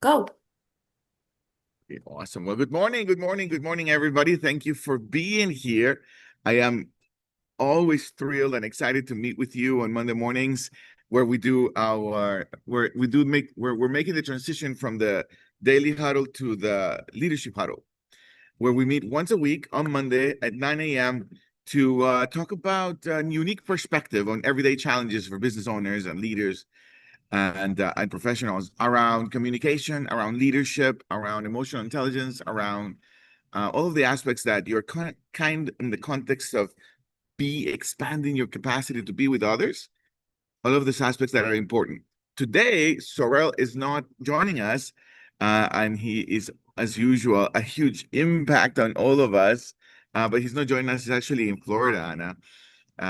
Go. Okay, awesome. Well, good morning, everybody. Thank you for being here. I am always thrilled and excited to meet with you on Monday mornings, where we're making the transition from the daily huddle to the leadership huddle, where we meet once a week on Monday at 9 a.m. to talk about a unique perspective on everyday challenges for business owners and leaders and professionals around communication, around leadership, around emotional intelligence, around all of the aspects that you're kind in the context of be expanding your capacity to be with others. All of these aspects that are important. Today, Saurel is not joining us, and he is, as usual, a huge impact on all of us. But he's not joining us. He's actually in Florida,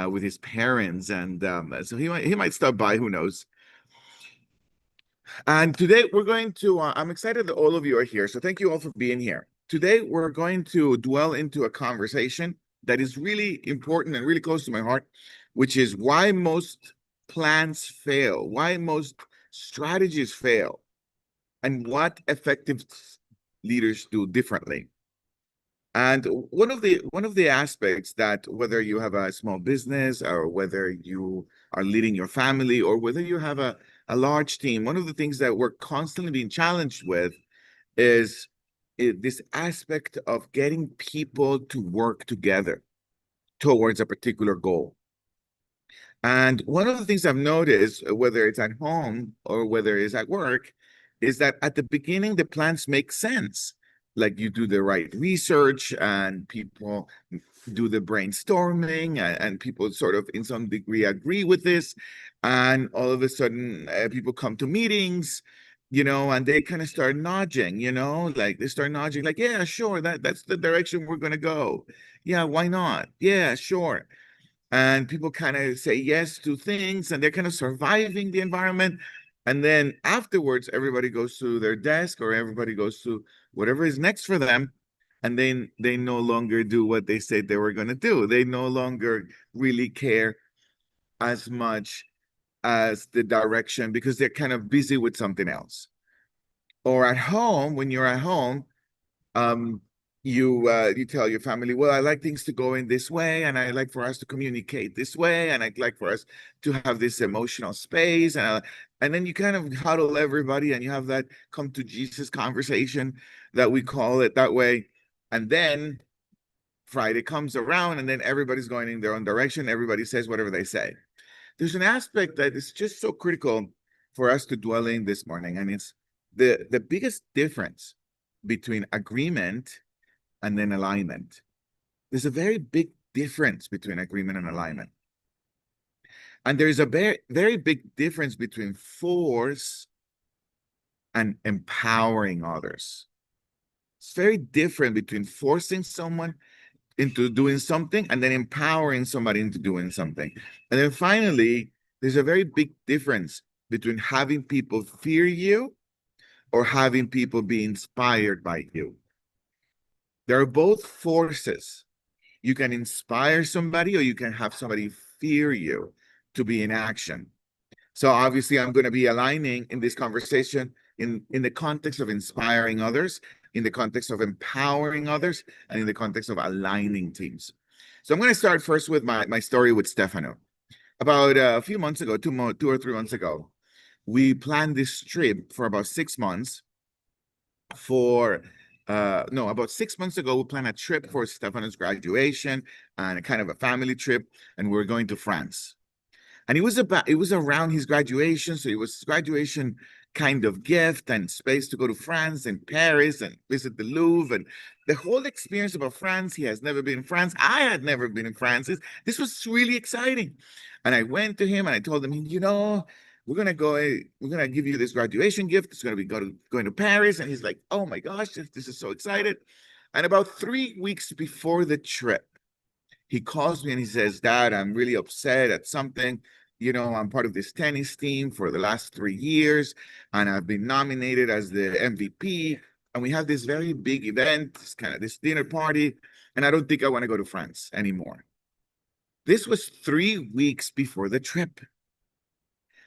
with his parents, and so he might stop by. Who knows? And today we're going to, I'm excited that all of you are here. So thank you all for being here. Today we're going to dwell into a conversation that is really important and really close to my heart, which is why most plans fail, why most strategies fail, and what effective leaders do differently. And one of the aspects that, whether you have a small business or whether you are leading your family or whether you have a large team, one of the things that we're constantly being challenged with is this aspect of getting people to work together towards a particular goal. And one of the things I've noticed, whether it's at home or whether it's at work, is that at the beginning, the plans make sense. Like you do the right research and people do the brainstorming and people sort of in some degree agree with this. And all of a sudden, people come to meetings, and they kind of start nudging, like they start nudging, like, yeah, sure, that's the direction we're going to go. Yeah, why not? Yeah, sure. And people kind of say yes to things and they're kind of surviving the environment. And then afterwards, everybody goes to their desk or everybody goes to whatever is next for them. And then they no longer do what they said they were going to do. They no longer really care as much as the direction because they're kind of busy with something else. Or at home, when you're at home, um, you tell your family, well, I like things to go in this way, and I like for us to communicate this way, and I'd like for us to have this emotional space, and then you kind of huddle everybody, and you have that come to Jesus conversation that we call it that way, and then Friday comes around, and then everybody's going in their own direction. Everybody says whatever they say. There's an aspect that is just so critical for us to dwell in this morning, and it's the biggest difference between agreement and then alignment. There's a very big difference between agreement and alignment. And there's a very, very big difference between force and empowering others. It's very different between forcing someone into doing something and then empowering somebody into doing something. And then finally, there's a very big difference between having people fear you or having people be inspired by you. They're both forces. You can inspire somebody or you can have somebody fear you to be in action. So obviously I'm going to be aligning in this conversation in the context of inspiring others, in the context of empowering others, and in the context of aligning teams. So I'm going to start first with my story with Stefano. About a few months ago, 2 or 3 months ago, we planned this trip for about 6 months for no, about 6 months ago, we planned a trip for Stefano's graduation and a kind of a family trip, and we were going to France. And it was around his graduation, so it was his graduation kind of gift and space to go to France and Paris and visit the Louvre and the whole experience about France. He has never been in France. I had never been in France. This was really exciting. And I went to him and I told him, we're gonna give you this graduation gift. It's gonna be going to Paris. And he's like, oh my gosh, this is so excited. And about 3 weeks before the trip, he calls me and he says, Dad, I'm really upset at something. I'm part of this tennis team for the last 3 years, and I've been nominated as the MVP. And we have this very big event, this dinner party, and I don't think I want to go to France anymore. This was 3 weeks before the trip.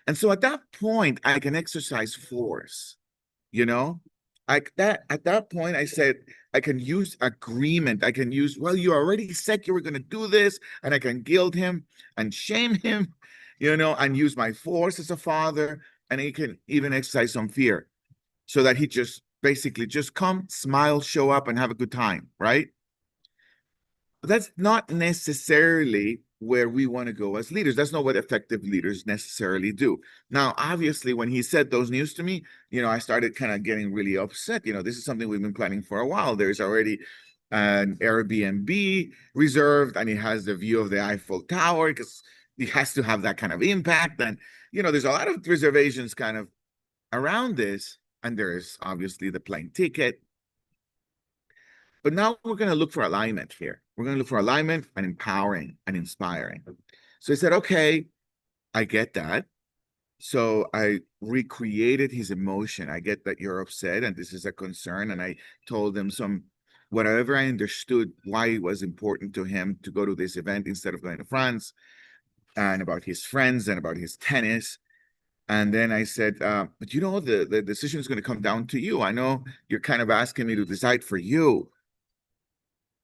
And so at that point, I can exercise force. you know? Like that, at that point, I said, I can use agreement. I can use, well, you already said you were going to do this, and I can guilt him and shame him, and use my force as a father, and he can even exercise some fear so that he just basically just come, smile, show up, and have a good time, right? But that's not necessarily where we want to go as leaders. That's not what effective leaders necessarily do. Now, obviously, when he said those news to me, I started kind of getting really upset. This is something we've been planning for a while. There's already an Airbnb reserved, and it has the view of the Eiffel Tower because it has to have that kind of impact. And, there's a lot of reservations kind of around this. And there's obviously the plane ticket. But now we're going to look for alignment here. We're going to look for alignment and empowering and inspiring. So I said, okay, I get that. So I recreated his emotion. I get that you're upset and this is a concern. And I told him whatever I understood why it was important to him to go to this event instead of going to France, and about his friends and about his tennis. And then I said, but the decision is going to come down to you. I know you're kind of asking me to decide for you,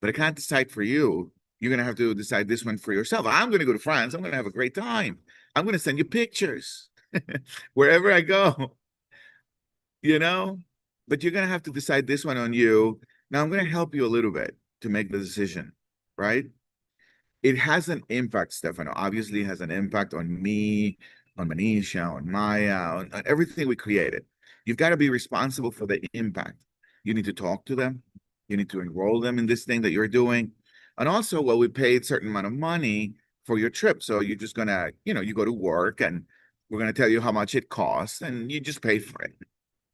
but I can't decide for you. You're going to have to decide this one for yourself. I'm going to go to France. I'm going to have a great time. I'm going to send you pictures wherever I go, but you're going to have to decide this one on you. Now I'm going to help you a little bit to make the decision, right? It has an impact, Stefano. Obviously, it has an impact on me, on Manisha, on Maya, on everything we created. You've got to be responsible for the impact. You need to talk to them. You need to enroll them in this thing that you're doing. And also, well, we paid a certain amount of money for your trip. So you're just going to, you go to work and we're going to tell you how much it costs and you just pay for it.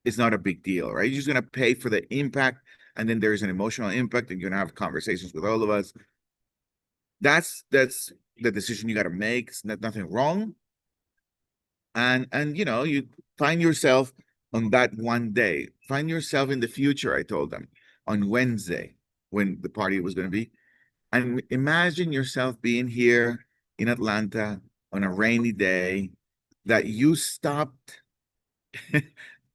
It's not a big deal, right? You're just going to pay for the impact. And then there's an emotional impact and you're going to have conversations with all of us. That's the decision you got to make. It's nothing wrong. And you find yourself on that one day. Find yourself in the future, I told them, on Wednesday when the party was going to be. And imagine yourself being here in Atlanta on a rainy day that you stopped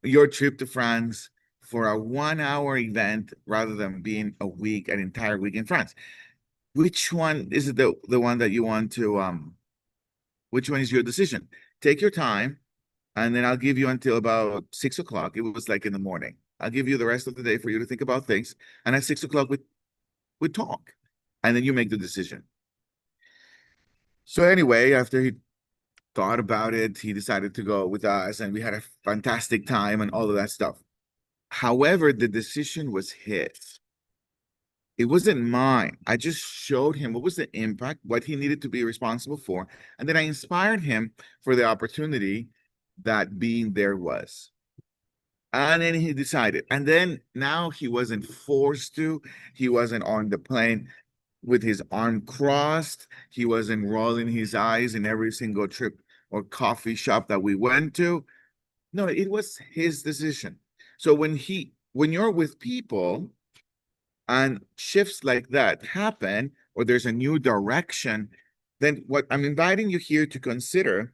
your trip to France for a 1 hour event rather than being an entire week in France. Which one is it the one that you want to which one is your decision? Take your time, and then I'll give you until about 6 o'clock. It was like in the morning. I'll give you the rest of the day for you to think about things. And at 6 o'clock we talk. And then you make the decision. So anyway, after he thought about it, he decided to go with us, and we had a fantastic time and all of that stuff. However, the decision was his. It wasn't mine. I just showed him what was the impact, what he needed to be responsible for. And then I inspired him for the opportunity that being there was. And then he decided. And then now he wasn't forced to. He wasn't on the plane with his arm crossed. He wasn't rolling his eyes in every single trip or coffee shop that we went to. No, it was his decision. So when you're with people, and shifts like that happen, or there's a new direction, then what I'm inviting you here to consider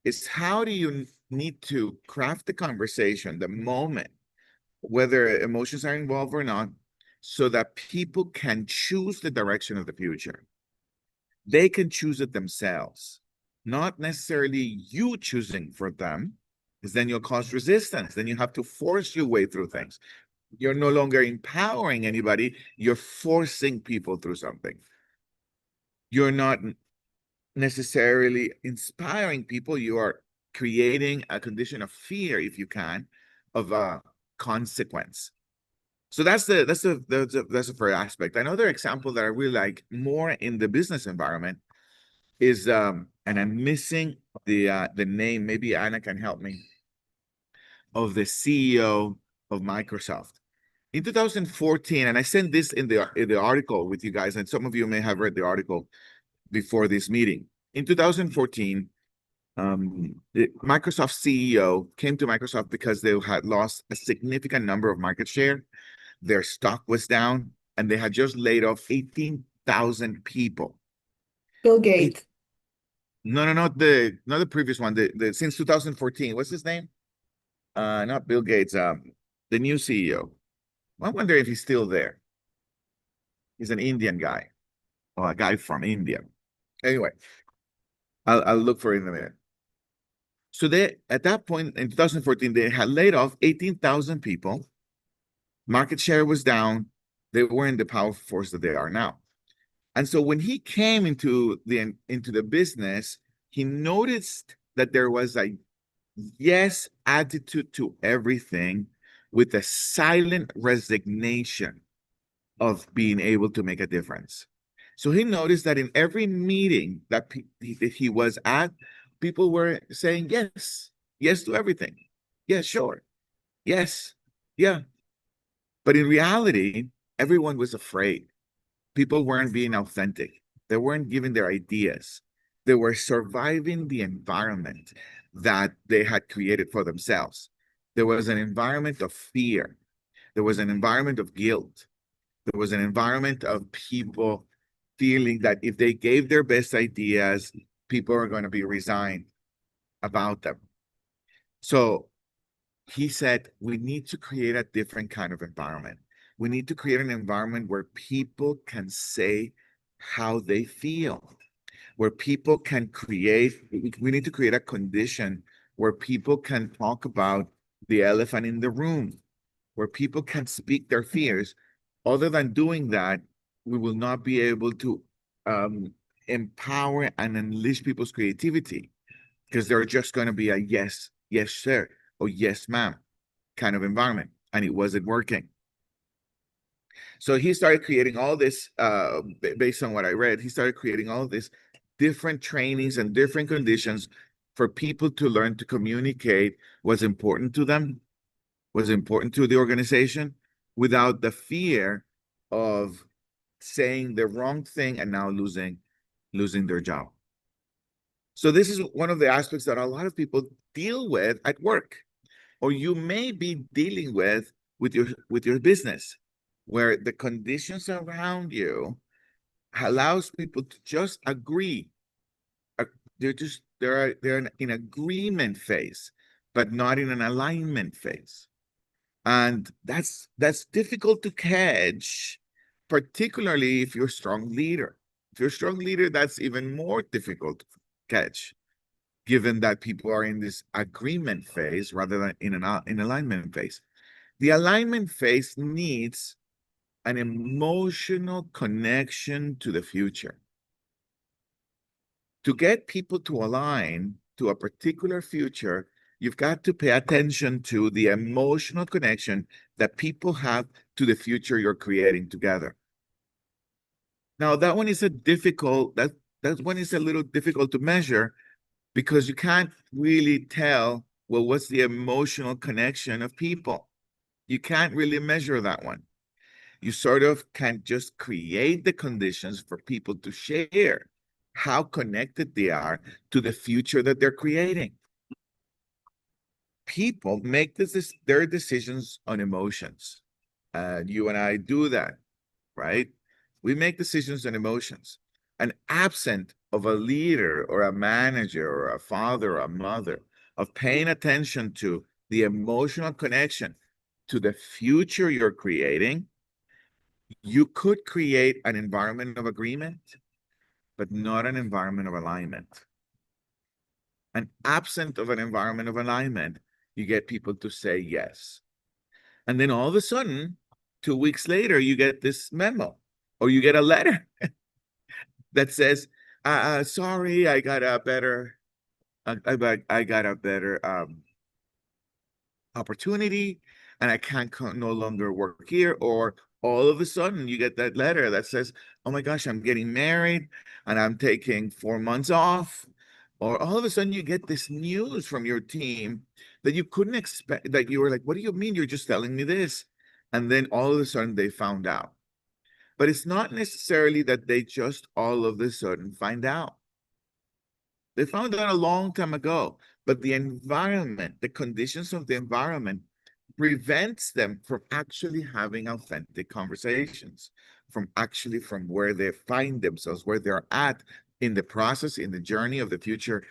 is how do you need to craft the conversation, the moment, whether emotions are involved or not, so that people can choose the direction of the future. They can choose it themselves, not necessarily you choosing for them, because then you'll cause resistance. Then you have to force your way through things. You're no longer empowering anybody. You're forcing people through something. You're not necessarily inspiring people. You are creating a condition of fear, if you can, of a consequence. So that's the first aspect. Another example that I really like more in the business environment is and I'm missing the name. Maybe Anna can help me. Of the CEO of Microsoft. In 2014, and I sent this in the article with you guys, and some of you may have read the article before this meeting. In 2014, the Microsoft CEO came to Microsoft because they had lost a significant number of market share. Their stock was down, and they had just laid off 18,000 people. Bill Gates. No, not the previous one. Since 2014, what's his name? Not Bill Gates. the new CEO. I wonder if he's still there. He's an Indian guy, or a guy from India. Anyway, I'll look for it in a minute. So they, at that point in 2014, they had laid off 18,000 people. Market share was down. They weren't the powerful force that they are now. And so when he came into the business, he noticed that there was a yes attitude to everything with a silent resignation of being able to make a difference. So he noticed that in every meeting that he was at, people were saying yes, yes to everything. Yeah, sure. Yes. Yeah. But in reality, everyone was afraid. People weren't being authentic. They weren't giving their ideas. They were surviving the environment that they had created for themselves. There was an environment of fear. There was an environment of guilt. There was an environment of people feeling that if they gave their best ideas, people are going to be resigned about them. So he said, we need to create a different kind of environment. We need to create an environment where people can say how they feel, where people can create, we need to create a condition where people can talk about the elephant in the room, where people can speak their fears. Other than doing that, we will not be able to empower and unleash people's creativity because they're just going to be a yes, yes, sir, or yes, ma'am kind of environment, and it wasn't working. So he started creating all this, based on what I read, he started creating all this different trainings and different conditions for people to learn to communicate what's important to them, what's important to the organization, without the fear of saying the wrong thing and now losing their job. So this is one of the aspects that a lot of people deal with at work, or you may be dealing with your business, where the conditions around you allows people to just agree. They're in agreement phase, but not in an alignment phase. And that's difficult to catch, particularly if you're a strong leader. If you're a strong leader, that's even more difficult to catch, given that people are in this agreement phase rather than in an alignment phase. The alignment phase needs an emotional connection to the future. To get people to align to a particular future, you've got to pay attention to the emotional connection that people have to the future you're creating together. Now, that one is that one is a little difficult to measure because you can't really tell, well, what's the emotional connection of people? You can't really measure that one. You sort of can just create the conditions for people to share how connected they are to the future that they're creating. People make their decisions on emotions. You and I do that, right? We make decisions on emotions. And absent of a leader or a manager or a father or a mother of paying attention to the emotional connection to the future you're creating, you could create an environment of agreement, but not an environment of alignment. And absent of an environment of alignment, you get people to say yes. And then all of a sudden, 2 weeks later, you get this memo or you get a letter that says, sorry, I got a better, I got a better opportunity and I can't no longer work here. Or all of a sudden you get that letter that says, oh my gosh, I'm getting married and I'm taking 4 months off. Or all of a sudden you get this news from your team that you couldn't expect, that you were like, what do you mean you're just telling me this? And then all of a sudden they found out. But it's not necessarily that they just all of a sudden find out. They found out a long time ago, but the environment, the conditions of the environment prevents them from actually having authentic conversations, from where they find themselves, where they're at in the process, in the journey of the future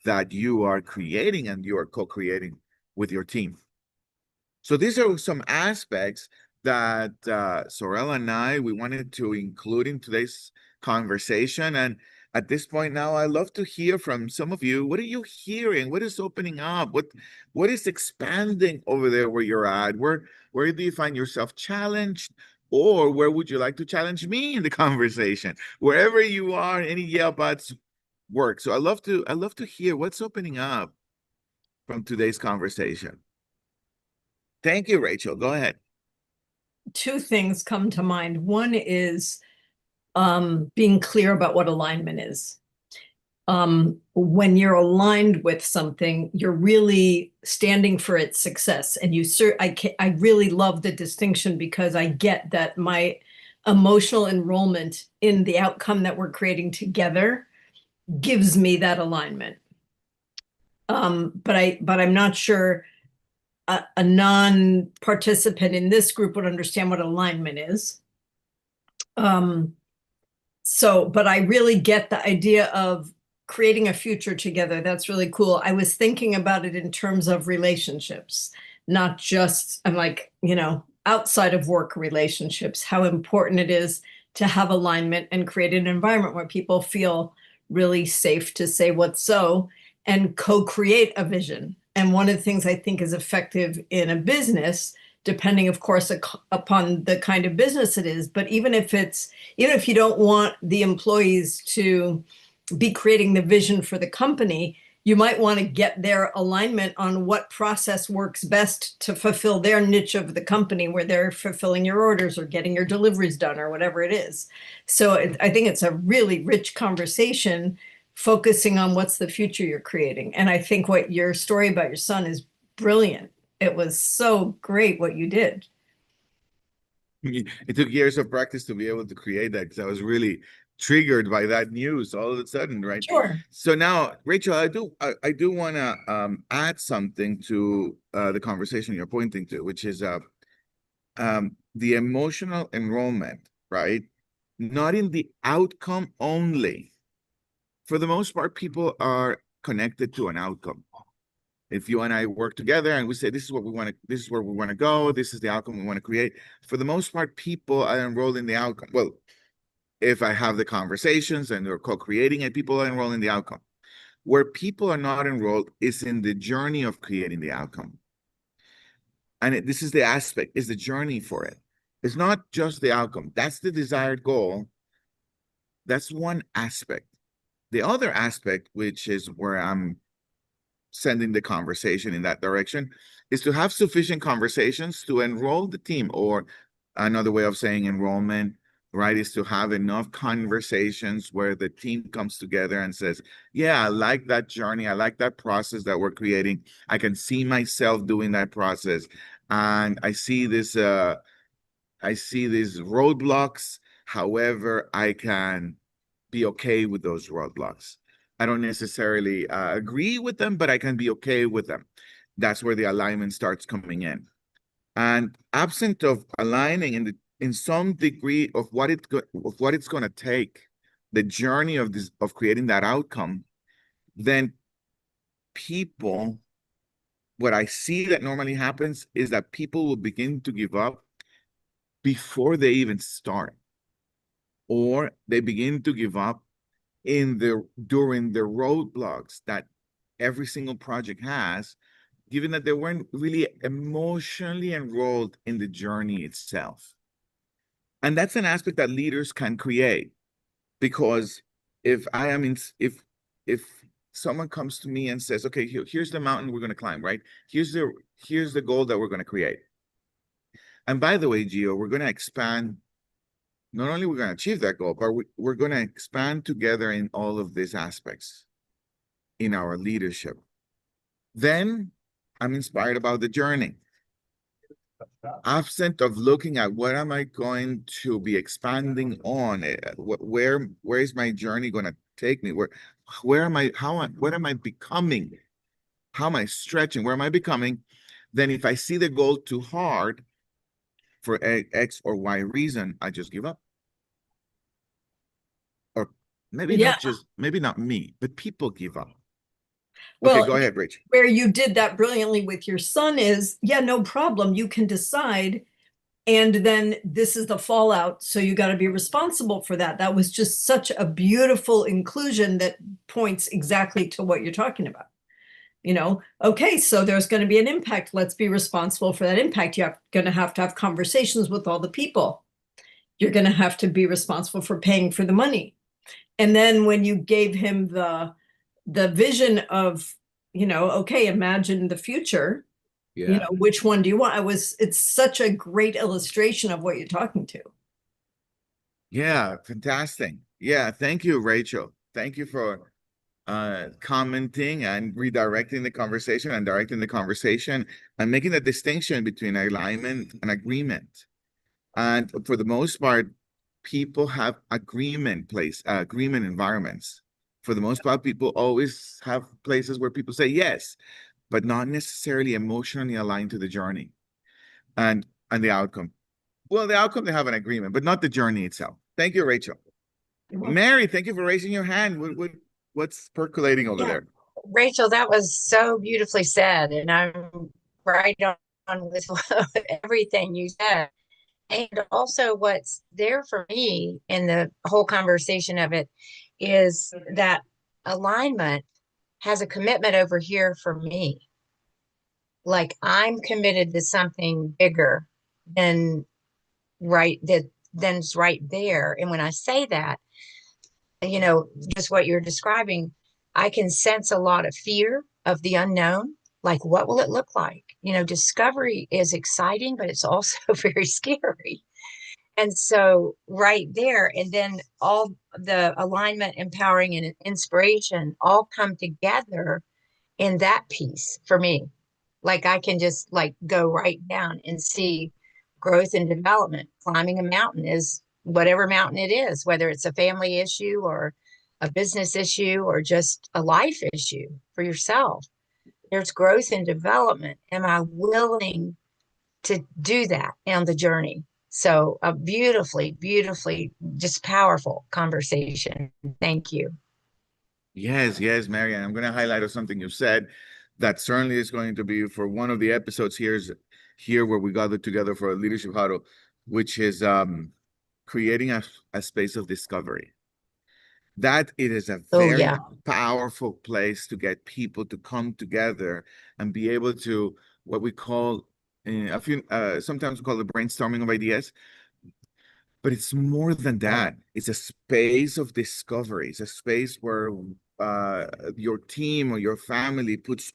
that you are creating and you are co-creating with your team. So these are some aspects that Saurel and we wanted to include in today's conversation. And at this point now, I love to hear from some of you. What are you hearing? What is opening up? What is expanding over there where you're at? Where do you find yourself challenged? Or where would you like to challenge me in the conversation? Wherever you are, any yeah buts work. So I love to hear what's opening up from today's conversation. Thank you, Rachel. Go ahead. Two things come to mind. One is being clear about what alignment is. When you're aligned with something, you're really standing for its success. And I really love the distinction, because I get that my emotional enrollment in the outcome that we're creating together gives me that alignment. But I'm not sure a non-participant in this group would understand what alignment is. But I really get the idea of creating a future together. That's really cool. I was thinking about it in terms of relationships, not just, I'm like, outside of work relationships, how important it is to have alignment and create an environment where people feel really safe to say what's so and co-create a vision. And one of the things I think is effective in a business, depending, of course, upon the kind of business it is, but even if you don't want the employees to be creating the vision for the company, you might want to get their alignment on what process works best to fulfill their niche of the company, where they're fulfilling your orders or getting your deliveries done or whatever it is. So I think it's a really rich conversation focusing on what's the future you're creating. And I think what your story about your son is brilliant. It was so great what you did. It took years of practice to be able to create that, because I was really triggered by that news all of a sudden, right? Sure. So now, Rachel, I do want to add something to the conversation you're pointing to, which is the emotional enrollment, right? Not in the outcome only. For the most part, people are connected to an outcome. If you and I work together and we say, this is what we want to, this is where we want to go, this is the outcome we want to create, for the most part, people are enrolled in the outcome. Well, if I have the conversations and we're co-creating it, people are enrolled in the outcome. Where people are not enrolled is in the journey of creating the outcome. And this is the aspect, is the journey for it. It's not just the outcome. That's the desired goal. That's one aspect. The other aspect, which is where I'm sending the conversation in that direction, is to have sufficient conversations to enroll the team, or another way of saying enrollment, right, is to have enough conversations where the team comes together and says, yeah, I like that journey. I like that process that we're creating. I can see myself doing that process. And I see these roadblocks. However, I can be okay with those roadblocks. I don't necessarily agree with them, but I can be okay with them. That's where the alignment starts coming in. And absent of aligning in some degree of what it's going to take, the journey of creating that outcome, then people, what I see that normally happens is that people will begin to give up before they even start, or they begin to give up during the roadblocks that every single project has, given that they weren't really emotionally enrolled in the journey itself. And that's an aspect that leaders can create, because if if someone comes to me and says, okay, here's the mountain we're going to climb, right? Here's the goal that we're going to create. And by the way, Gio, we're going to expand. Not only we're going to achieve that goal, but we're going to expand together in all of these aspects in our leadership. Then I'm inspired about the journey. Absent of looking at what am I going to be expanding on, where is my journey going to take me? Where am I? What am I becoming? How am I stretching? Where am I becoming? Then if I see the goal too hard for X or Y reason, I just give up. Or maybe not me, but people give up. Okay, Well, go ahead, Rich. where you did that brilliantly with your son is, yeah, no problem. You can decide. And then this is the fallout. So you got to be responsible for that. That was just such a beautiful inclusion that points exactly to what you're talking about. Okay, so there's going to be an impact. Let's be responsible for that impact. You're going to have conversations with all the people. You're going to have to be responsible for paying for the money. And then when you gave him the vision of, okay, imagine the future, Yeah. which one do you want? It's such a great illustration of what you're talking to. Yeah, fantastic. Yeah, thank you, Rachel. Thank you for commenting and redirecting the conversation and directing the conversation and making the distinction between alignment and agreement. And for the most part, people have agreement environments. For the most part, people always have places where people say yes, but not necessarily emotionally aligned to the journey and the outcome. Well, the outcome they have an agreement, but not the journey itself. Thank you, Rachel. Mary, thank you for raising your hand. What's percolating over Yeah, there? Rachel, that was so beautifully said, and I'm right on with everything you said. And also, what's there for me in the whole conversation of it is that alignment has a commitment over here for me. Like I'm committed to something bigger than than's right there. And when I say that, just what you're describing, I can sense a lot of fear of the unknown. Like, what will it look like? Discovery is exciting, but it's also very scary. And so, right there, and then all the alignment, empowering, and inspiration all come together in that piece for me. Like, I can just like go right down and see growth and development. Climbing a mountain is whatever mountain it is, whether it's a family issue or a business issue or just a life issue for yourself. There's growth and development. Am I willing to do that on the journey? So a beautifully, just powerful conversation. Thank you. Yes, yes, Mary. I'm going to highlight something you said that certainly is going to be for one of the episodes here where we gathered together for a leadership huddle, which is creating a space of discovery. That it is a Oh, very yeah. powerful place to get people to come together and be able to what we call sometimes we call it brainstorming of ideas, but it's more than that. It's a space of discovery. It's a space where your team or your family puts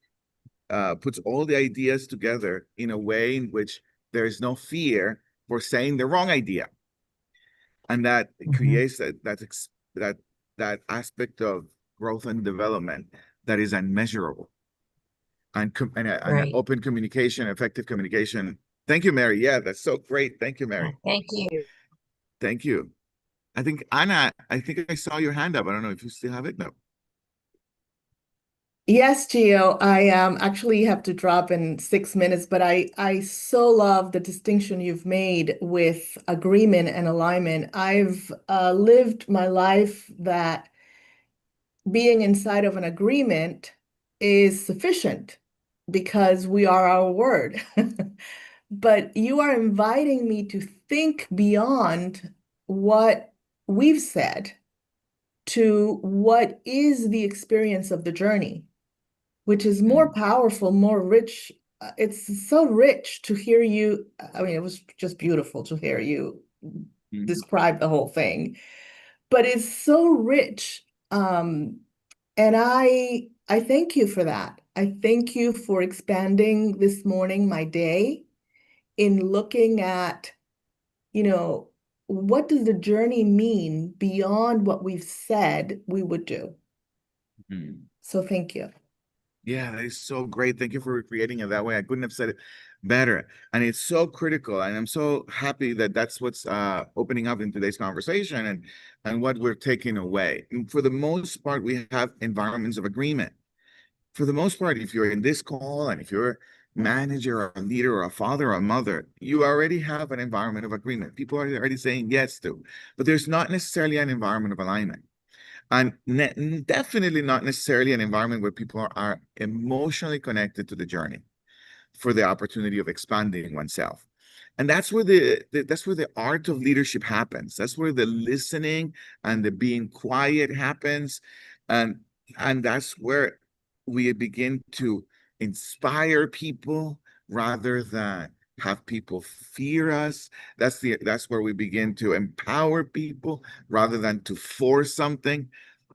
all the ideas together in a way in which there is no fear for saying the wrong idea, and that creates that aspect of growth and development that is unmeasurable and Right. open communication, effective communication. Thank you, Mary. Yeah, that's so great. Thank you, Mary. Thank you. Thank you. I think Anna, I think I saw your hand up. I don't know if you still have it. No. Yes, Gio, I actually have to drop in 6 minutes, but I so love the distinction you've made with agreement and alignment. I've lived my life that being inside of an agreement is sufficient because we are our word. But you are inviting me to think beyond what we've said to what is the experience of the journey, which is more powerful, more rich. It's so rich to hear you. I mean, it was just beautiful to hear you describe the whole thing, but it's so rich. And I thank you for that. I thank you for expanding this morning my day in looking at, what does the journey mean beyond what we've said we would do? So thank you. Yeah, that is so great. Thank you for creating it that way. I couldn't have said it better. And it's so critical. And I'm so happy that that's what's opening up in today's conversation and what we're taking away. And for the most part, we have environments of agreement. For the most part, if you're in this call and if you're a manager or a leader or a father or a mother, you already have an environment of agreement. People are already saying yes to, but there's not necessarily an environment of alignment. and definitely not necessarily an environment where people are emotionally connected to the journey for the opportunity of expanding oneself. And that's where that's where the art of leadership happens. That's where the listening and the being quiet happens. And that's where we begin to inspire people rather than have people fear us. That's where we begin to empower people rather than to force something.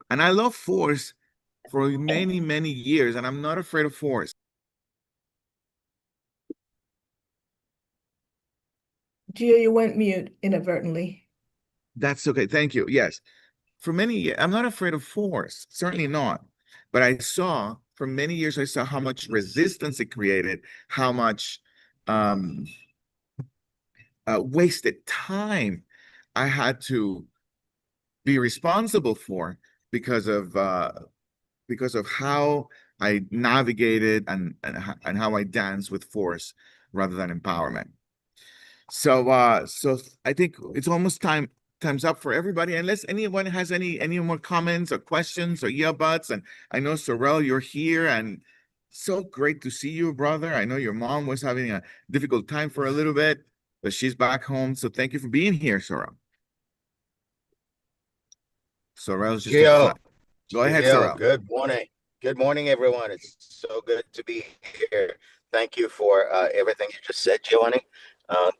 And I love force for many, many years, and I'm not afraid of force. Gio, you went mute inadvertently. That's okay. Thank you. Yes. For many years, I'm not afraid of force, certainly not. But I saw for many years, I saw how much resistance it created, how much um, wasted time I had to be responsible for because of how I navigated and how I danced with force rather than empowerment. So I think it's almost time's up for everybody. Unless anyone has any more comments or questions or yeah buts. And I know Saurel, you're here, and so great to see you, brother. I know your mom was having a difficult time for a little bit, but she's back home. So thank you for being here, Saurel. Saurel's just Gio, go ahead, Gio, Saurel. good morning. Good morning, everyone. It's so good to be here. Thank you for everything you just said, Giovanni. Uh,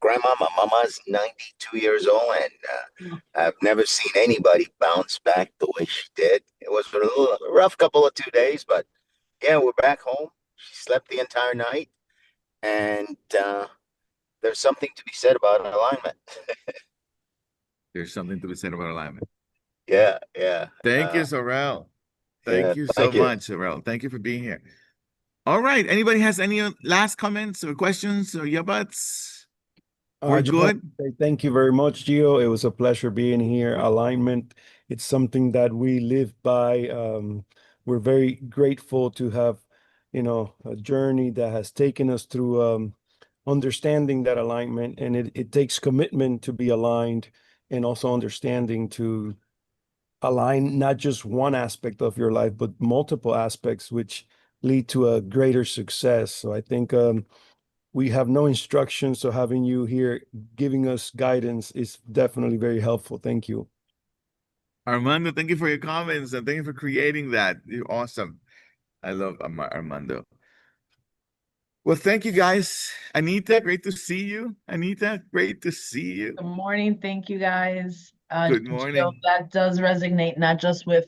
my mama's 92 years old, and I've never seen anybody bounce back the way she did. It was a little rough couple of 2 days, but yeah, we're back home. She slept the entire night, and there's something to be said about alignment. There's something to be said about alignment. Yeah, yeah. Thank you, Saurel. Yeah, Thank you so thank you. much, Saurel. Thank you for being here. All right. Anybody has any last comments or questions or yeah buts? We're Just want good. to say thank you very much, Gio. It was a pleasure being here. Alignment, it's something that we live by. We're very grateful to have, a journey that has taken us through understanding that alignment. And it takes commitment to be aligned and also understanding to align not just one aspect of your life, but multiple aspects, which lead to a greater success. So I think we have no instructions, so having you here giving us guidance is definitely very helpful. Thank you. Armando, thank you for your comments and thank you for creating that. You're awesome. I love Armando. Well, thank you guys. Anita, great to see you. Anita, great to see you. Good morning. Thank you, guys. Good Gio, morning. that does resonate not just with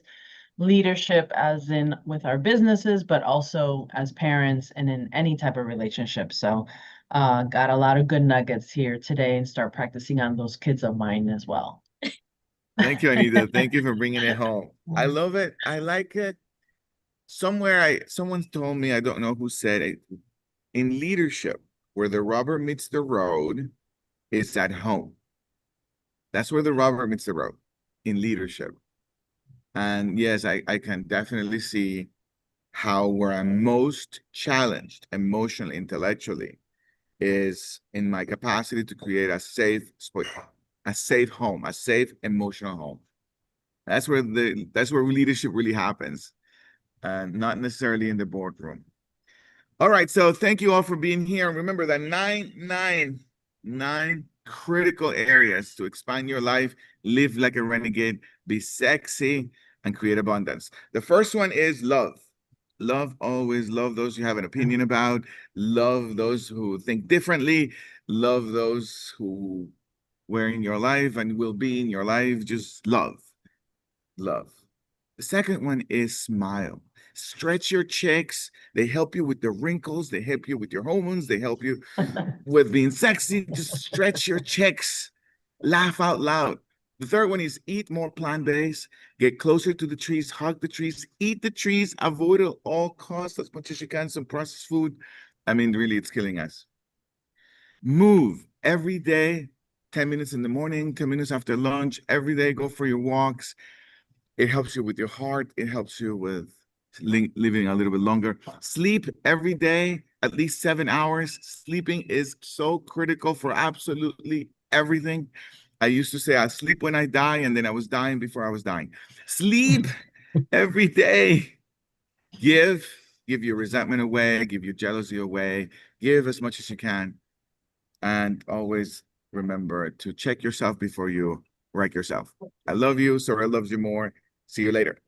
leadership as in with our businesses, but also as parents and in any type of relationship. So got a lot of good nuggets here today and start practicing on those kids of mine as well. Thank you, Anita. Thank you for bringing it home. I love it. I like it. Someone told me, I don't know who said it, in leadership, where the rubber meets the road is at home. That's where the rubber meets the road in leadership. And yes, I can definitely see how where I'm most challenged emotionally, intellectually, is in my capacity to create a safe home, a safe emotional home. That's where leadership really happens, and not necessarily in the boardroom. All right, so thank you all for being here. And remember that nine critical areas to expand your life, live like a renegade, be sexy, and create abundance. The first one is love. Love, always love those you have an opinion about, love those who think differently, love those who were in your life and will be in your life. Just love. Love. The second one is smile. Stretch your cheeks. They help you with the wrinkles. They help you with your hormones. They help you with being sexy. Just stretch your cheeks. Laugh out loud. The third one is eat more plant-based. Get closer to the trees. Hug the trees. Eat the trees. Avoid at all costs as much as you can some processed food. I mean, really, it's killing us. Move every day. 10 minutes in the morning, 10 minutes after lunch. Every day, go for your walks. It helps you with your heart. It helps you with living a little bit longer. Sleep every day, at least 7 hours. Sleeping is so critical for absolutely everything. I used to say, I'll sleep when I die, and then I was dying before I was dying. Sleep every day. Give your resentment away, give your jealousy away, give as much as you can. And always remember to check yourself before you wreck yourself. I love you. Saurel loves you more. See you later.